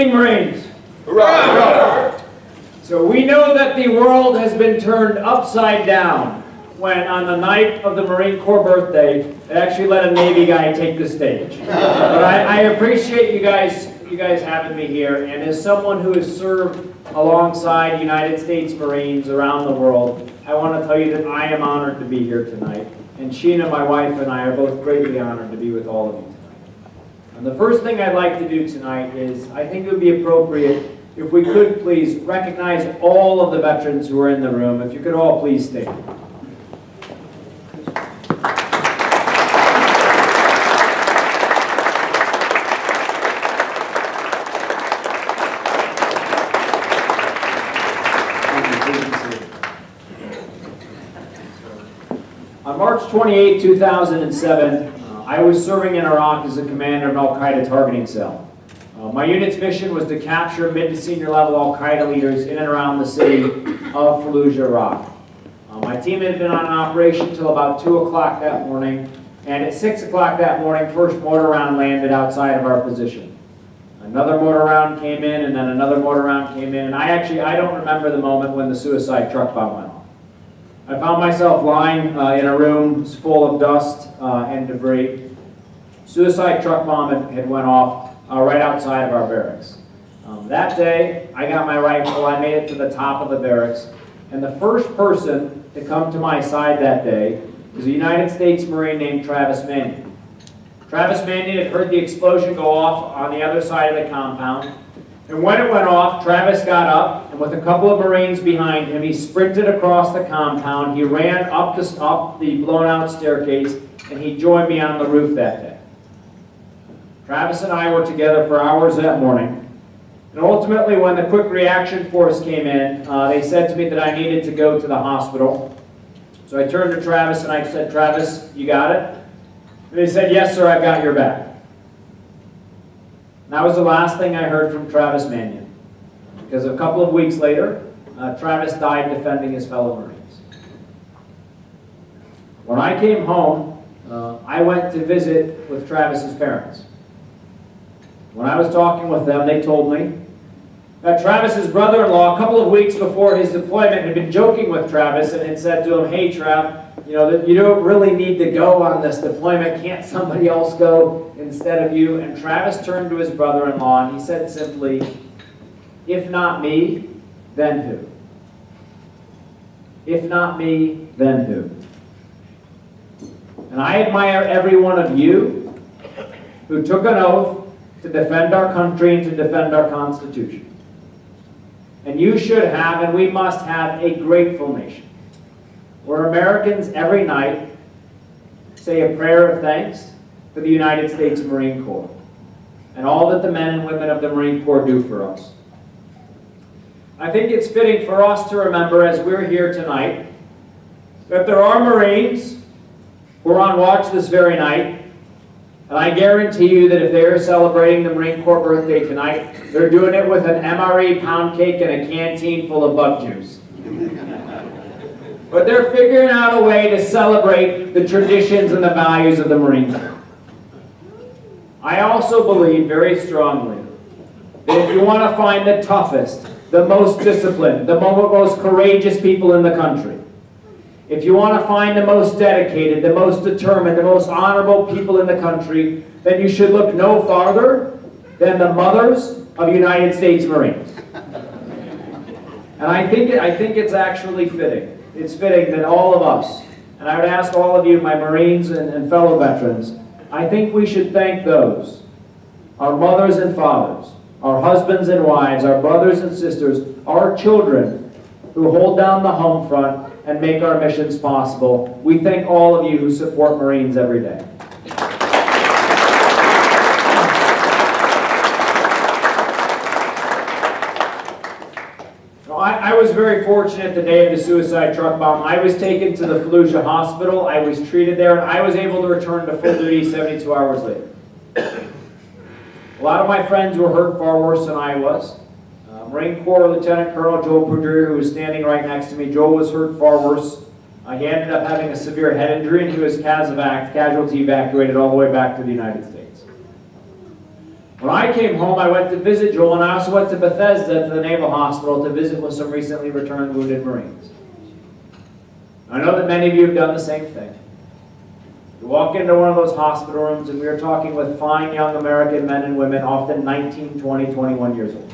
evening, Marines. Hurrah! So we know that the world has been turned upside down when on the night of the Marine Corps birthday, they actually let a Navy guy take the stage. But I appreciate you guys having me here, and as someone who has served alongside United States Marines around the world, I want to tell you that I am honored to be here tonight. And Sheena, my wife, and I are both greatly honored to be with all of you tonight. And the first thing I'd like to do tonight is, I think it would be appropriate if we could please recognize all of the veterans who are in the room. If you could all please stand. On March 28, 2007, I was serving in Iraq as a commander of an Al-Qaeda targeting cell. My unit's mission was to capture mid to senior level Al-Qaeda leaders in and around the city of Fallujah, Iraq. My team had been on an operation until about 2 o'clock that morning, and at 6 o'clock that morning, first mortar round landed outside of our position. Another mortar round came in, and then another mortar round came in, and I don't remember the moment when the suicide truck bomb went off. I found myself lying in a room full of dust and debris. Suicide truck bomb had went off right outside of our barracks. That day, I got my rifle, I made it to the top of the barracks, and the first person to come to my side that day was a United States Marine named Travis Mannion. Travis Mannion had heard the explosion go off on the other side of the compound, and when it went off, Travis got up, and with a couple of Marines behind him, he sprinted across the compound, he ran up the blown-out staircase, and he joined me on the roof that day. Travis and I were together for hours that morning, and ultimately when the quick reaction force came in, they said to me that I needed to go to the hospital. So I turned to Travis and I said, "Travis, you got it?" And they said, "Yes, sir, I've got your back." And that was the last thing I heard from Travis Mannion, because a couple of weeks later, Travis died defending his fellow Marines. When I came home, I went to visit with Travis's parents. When I was talking with them, they told me that Travis's brother-in-law, a couple of weeks before his deployment, had been joking with Travis and had said to him, "Hey, Trav, you don't really need to go on this deployment. Can't somebody else go instead of you?" And Travis turned to his brother-in-law and he said simply, "If not me, then who? If not me, then who?" And I admire every one of you who took an oath to defend our country and to defend our Constitution. And you should have, and we must have, a grateful nation, where Americans every night say a prayer of thanks for the United States Marine Corps and all that the men and women of the Marine Corps do for us. I think it's fitting for us to remember as we're here tonight that there are Marines who are on watch this very night, and I guarantee you that if they are celebrating the Marine Corps birthday tonight, they're doing it with an MRE pound cake and a canteen full of bug juice. But they're figuring out a way to celebrate the traditions and the values of the Marine Corps. I also believe very strongly that if you want to find the toughest, the most disciplined, the most courageous people in the country, if you want to find the most dedicated, the most determined, the most honorable people in the country, then you should look no farther than the mothers of United States Marines. And I think it's actually fitting. It's fitting that all of us, and I would ask all of you, my Marines and fellow veterans, I think we should thank those, our mothers and fathers, our husbands and wives, our brothers and sisters, our children, who hold down the home front and make our missions possible. We thank all of you who support Marines every day. I was very fortunate the day of the suicide truck bomb. I was taken to the Fallujah hospital, I was treated there, and I was able to return to full duty 72 hours later. A lot of my friends were hurt far worse than I was. Marine Corps Lieutenant Colonel Joe Perdue, who was standing right next to me, Joe was hurt far worse. He ended up having a severe head injury, and he was casualty evacuated all the way back to the United States. When I came home, I went to visit Joel, and I also went to Bethesda, to the Naval Hospital, to visit with some recently returned wounded Marines. I know that many of you have done the same thing. You walk into one of those hospital rooms, and we are talking with fine young American men and women, often 19, 20, 21 years old.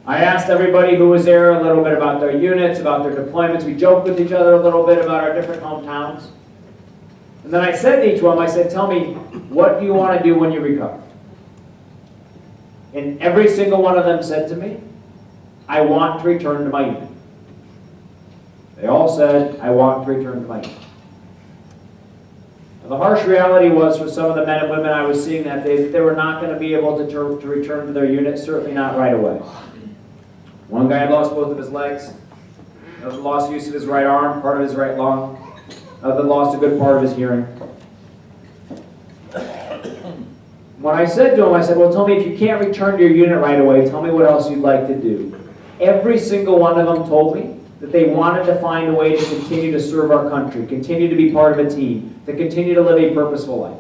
I asked everybody who was there a little bit about their units, about their deployments. We joked with each other a little bit about our different hometowns. And then I said to each one, I said, tell me, what do you want to do when you recover? And every single one of them said to me, I want to return to my unit. They all said, I want to return to my unit. Now, the harsh reality was for some of the men and women I was seeing that day that they were not going to be able to return to their unit, certainly not right away. One guy had lost both of his legs, another lost use of his right arm, part of his right lung, another lost a good part of his hearing. When I said to him, I said, well, tell me, if you can't return to your unit right away, tell me what else you'd like to do. Every single one of them told me that they wanted to find a way to continue to serve our country, continue to be part of a team, to continue to live a purposeful life.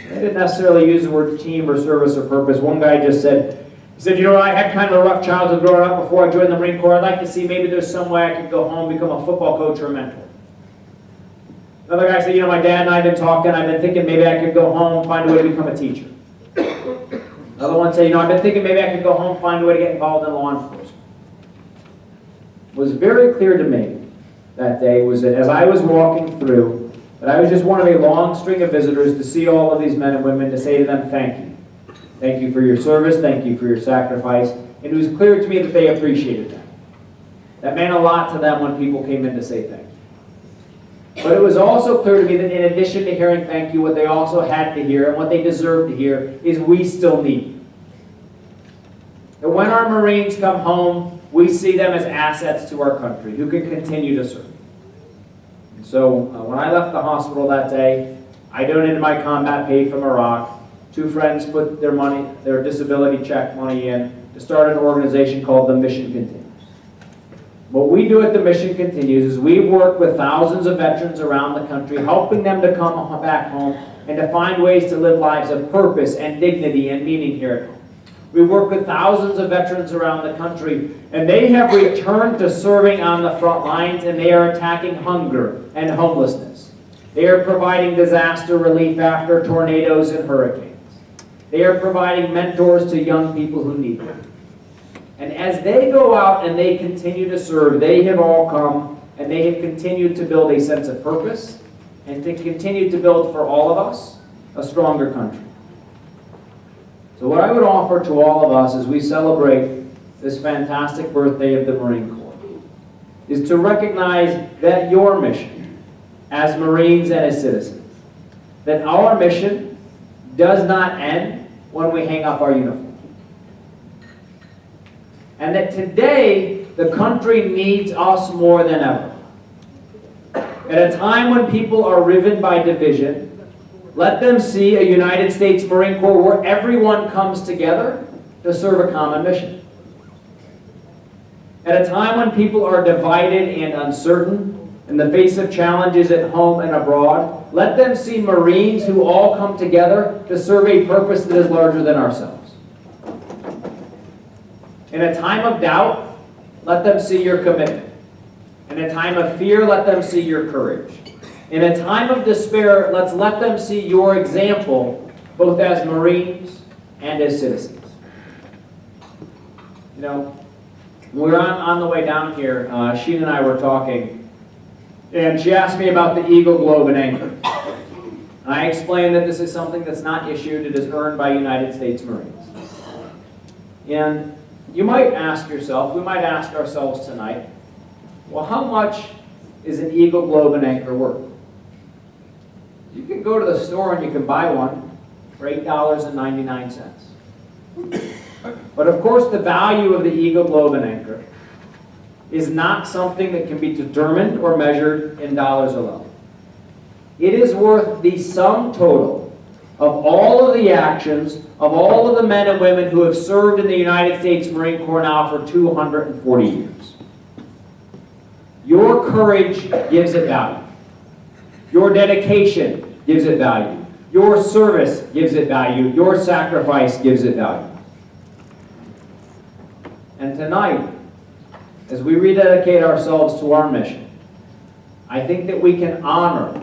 They didn't necessarily use the word team or service or purpose. One guy just said, you know, I had kind of a rough childhood growing up before I joined the Marine Corps. I'd like to see maybe there's some way I could go home, become a football coach or a mentor. Another guy said, you know, my dad and I have been talking, I've been thinking maybe I could go home, find a way to become a teacher. Another one said, you know, I've been thinking maybe I could go home, find a way to get involved in law enforcement. It was very clear to me that day was that as I was walking through, that I was just one of a long string of visitors to see all of these men and women, to say to them, thank you. Thank you for your service, thank you for your sacrifice. And it was clear to me that they appreciated that. That meant a lot to them when people came in to say thank you. But it was also clear to me that in addition to hearing thank you, what they also had to hear and what they deserved to hear is we still need you. That when our Marines come home, we see them as assets to our country who can continue to serve. And so when I left the hospital that day, I donated my combat pay from Iraq. 2 friends put their disability check money in to start an organization called The Mission Continues. What we do at The Mission Continues is we work with thousands of veterans around the country, helping them to come back home and to find ways to live lives of purpose and dignity and meaning here at home. We work with thousands of veterans around the country, and they have returned to serving on the front lines, and they are attacking hunger and homelessness. They are providing disaster relief after tornadoes and hurricanes. They are providing mentors to young people who need them. And as they go out and they continue to serve, they have all come and they have continued to build a sense of purpose and to continue to build for all of us a stronger country. So what I would offer to all of us as we celebrate this fantastic birthday of the Marine Corps is to recognize that your mission as Marines and as citizens, that our mission does not end when we hang up our uniform. And that today, the country needs us more than ever. At a time when people are riven by division, let them see a United States Marine Corps where everyone comes together to serve a common mission. At a time when people are divided and uncertain in the face of challenges at home and abroad, let them see Marines who all come together to serve a purpose that is larger than ourselves. In a time of doubt, let them see your commitment. In a time of fear, let them see your courage. In a time of despair, let's let them see your example, both as Marines and as citizens. You know, when we were on the way down here, Sheena and I were talking, and she asked me about the Eagle, Globe, and Anchor. And I explained that this is something that's not issued, it is earned by United States Marines. And you might ask yourself, we might ask ourselves tonight, well, how much is an Eagle, Globe, and Anchor worth? You can go to the store and you can buy one for $8.99. But of course, the value of the Eagle, Globe, and Anchor is not something that can be determined or measured in dollars alone. It is worth the sum total of all of the actions of all of the men and women who have served in the United States Marine Corps now for 240 years. Your courage gives it value. Your dedication gives it value. Your service gives it value. Your sacrifice gives it value. And tonight, as we rededicate ourselves to our mission, I think that we can honor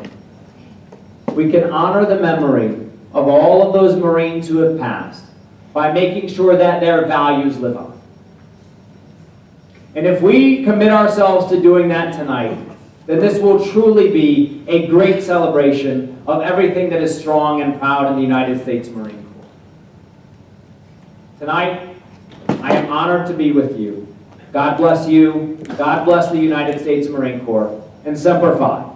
the memory of all of those Marines who have passed by making sure that their values live on. And if we commit ourselves to doing that tonight, then this will truly be a great celebration of everything that is strong and proud in the United States Marine Corps. Tonight, I am honored to be with you. God bless you. God bless the United States Marine Corps. And Semper Fi.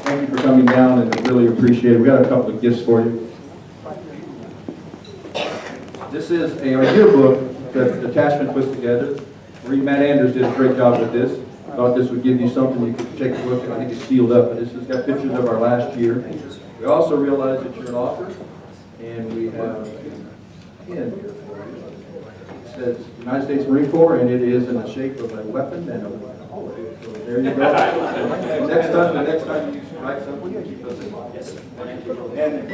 Thank you for coming down, and really appreciate it. We got a couple of gifts for you. This is a yearbook that the detachment put together. Matt Anders did a great job with this. I thought this would give you something you could take a look at. I think it's sealed up, but this has got pictures of our last year. We also realize that you're an author, and we have a pin here for you. It says United States Marine Corps, and it is in the shape of a weapon and a holiday. So there you go. The next time you write something, you keep us in mind. Yes. And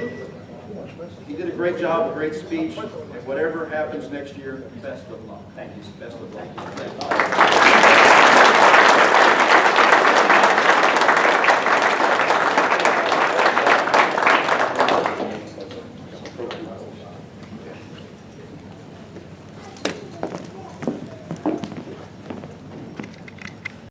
he did a great job, a great speech, and whatever happens next year, best of luck. Thank you. Best of luck.